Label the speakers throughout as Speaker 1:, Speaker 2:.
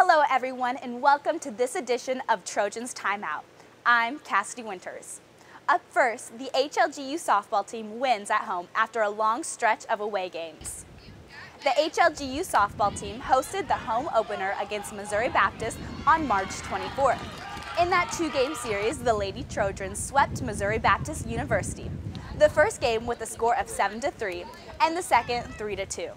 Speaker 1: Hello everyone and welcome to this edition of Trojans Timeout. I'm Cassidy Winters. Up first, the HLGU softball team wins at home after a long stretch of away games. The HLGU softball team hosted the home opener against Missouri Baptist on March 24th. In that two-game series, the Lady Trojans swept Missouri Baptist University. The first game with a score of 7-3 and the second 3-2.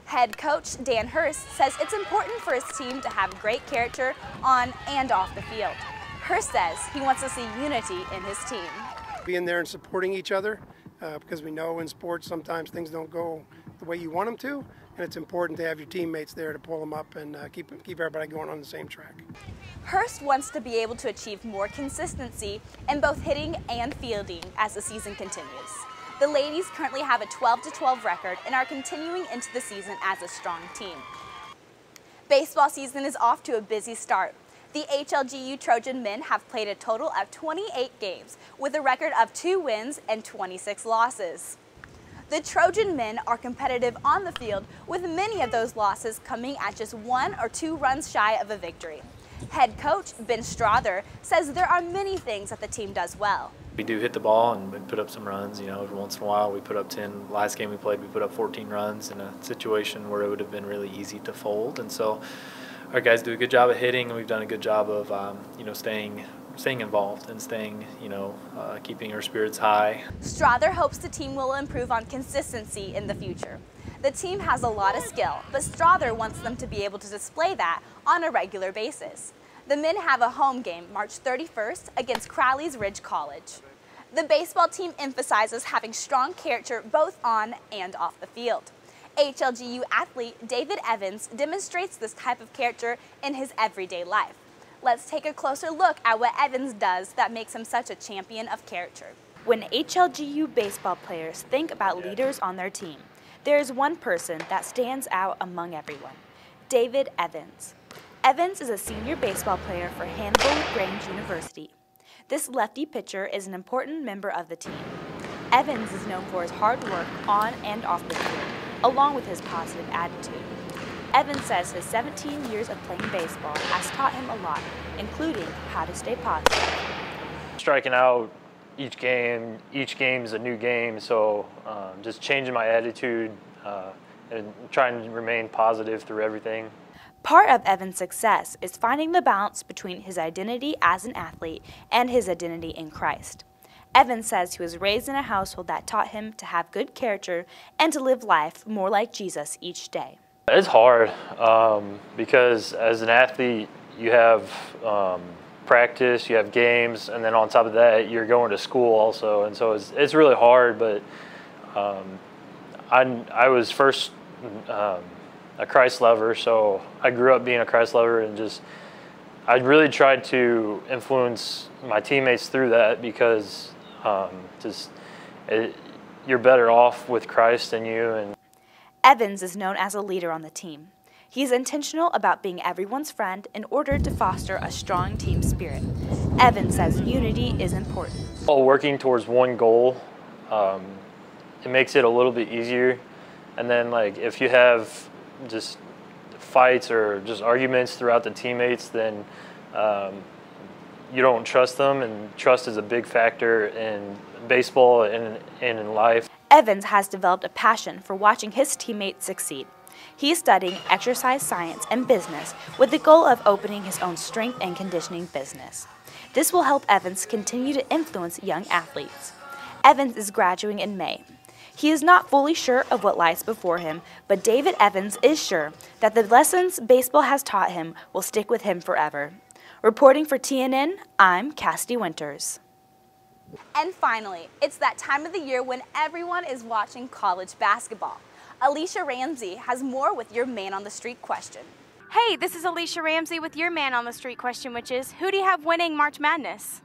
Speaker 1: Head coach Dan Hurst says it's important for his team to have great character on and off the field. Hurst says he wants to see unity in his team.
Speaker 2: Being there and supporting each other because we know in sports sometimes things don't go the way you want them to, and it's important to have your teammates there to pull them up and keep everybody going on the same track.
Speaker 1: Hurst wants to be able to achieve more consistency in both hitting and fielding as the season continues. The ladies currently have a 12-12 record and are continuing into the season as a strong team. Baseball season is off to a busy start. The HLGU Trojan men have played a total of 28 games with a record of 2 wins and 26 losses. The Trojan men are competitive on the field, with many of those losses coming at just 1 or 2 runs shy of a victory. Head coach Ben Strother says there are many things that the team does well.
Speaker 3: We do hit the ball and we put up some runs, every once in a while we put up 10. Last game we played, we put up 14 runs in a situation where it would have been really easy to fold. And so our guys do a good job of hitting, and we've done a good job of, staying involved and staying, keeping our spirits high.
Speaker 1: Strother hopes the team will improve on consistency in the future. The team has a lot of skill, but Strother wants them to be able to display that on a regular basis. The men have a home game March 31st against Crowley's Ridge College. The baseball team emphasizes having strong character both on and off the field. HLGU athlete David Evans demonstrates this type of character in his everyday life. Let's take a closer look at what Evans does that makes him such a champion of character. When HLGU baseball players think about leaders on their team, there is one person that stands out among everyone: David Evans. Evans is a senior baseball player for Hannibal-LaGrange University. This lefty pitcher is an important member of the team. Evans is known for his hard work on and off the field, along with his positive attitude. Evans says his 17 years of playing baseball has taught him a lot, including how to stay positive.
Speaker 3: Striking out each game's a new game, so just changing my attitude and trying to remain positive through everything.
Speaker 1: Part of Evans' success is finding the balance between his identity as an athlete and his identity in Christ. Evans says he was raised in a household that taught him to have good character and to live life more like Jesus each day.
Speaker 3: It's hard because as an athlete you have practice, you have games, and then on top of that you're going to school also, and so it's really hard. But I was first a Christ lover, so I grew up being a Christ lover, and I really tried to influence my teammates through that because you're better off with Christ in you. And
Speaker 1: Evans is known as a leader on the team. He's intentional about being everyone's friend in order to foster a strong team spirit. Evans says unity is important.
Speaker 3: While working towards one goal, it makes it a little bit easier. And then if you have just fights or just arguments throughout the teammates, then you don't trust them, and trust is a big factor in baseball and in life.
Speaker 1: Evans has developed a passion for watching his teammates succeed. He's studying exercise science and business with the goal of opening his own strength and conditioning business. This will help Evans continue to influence young athletes. Evans is graduating in May. He is not fully sure of what lies before him, but David Evans is sure that the lessons baseball has taught him will stick with him forever. Reporting for TNN, I'm Cassidy Winters. And finally, it's that time of the year when everyone is watching college basketball. Alicia Ramsey has more with your Man on the Street question.
Speaker 4: Hey, this is Alicia Ramsey with your Man on the Street question, which is, who do you have winning March Madness?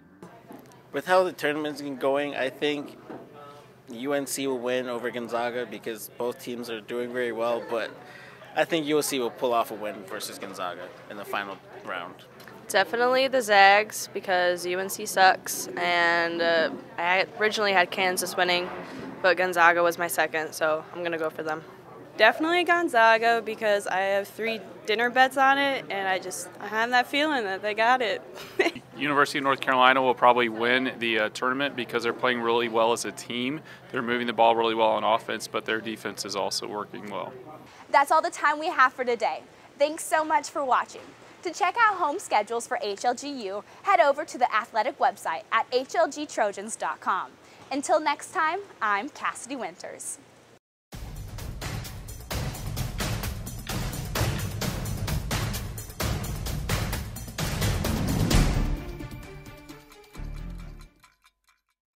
Speaker 5: With how the tournament's been going, I think UNC will win over Gonzaga because both teams are doing very well, but I think UNC will pull off a win versus Gonzaga in the final round.
Speaker 6: Definitely the Zags because UNC sucks, and I originally had Kansas winning, but Gonzaga was my second, so I'm going to go for them. Definitely Gonzaga because I have 3 dinner bets on it, and I have that feeling that they got it.
Speaker 7: University of North Carolina will probably win the tournament because they're playing really well as a team. They're moving the ball really well on offense, but their defense is also working well.
Speaker 1: That's all the time we have for today. Thanks so much for watching. To check out home schedules for HLGU, head over to the athletic website at hlgtrojans.com. Until next time, I'm Cassidy Winters.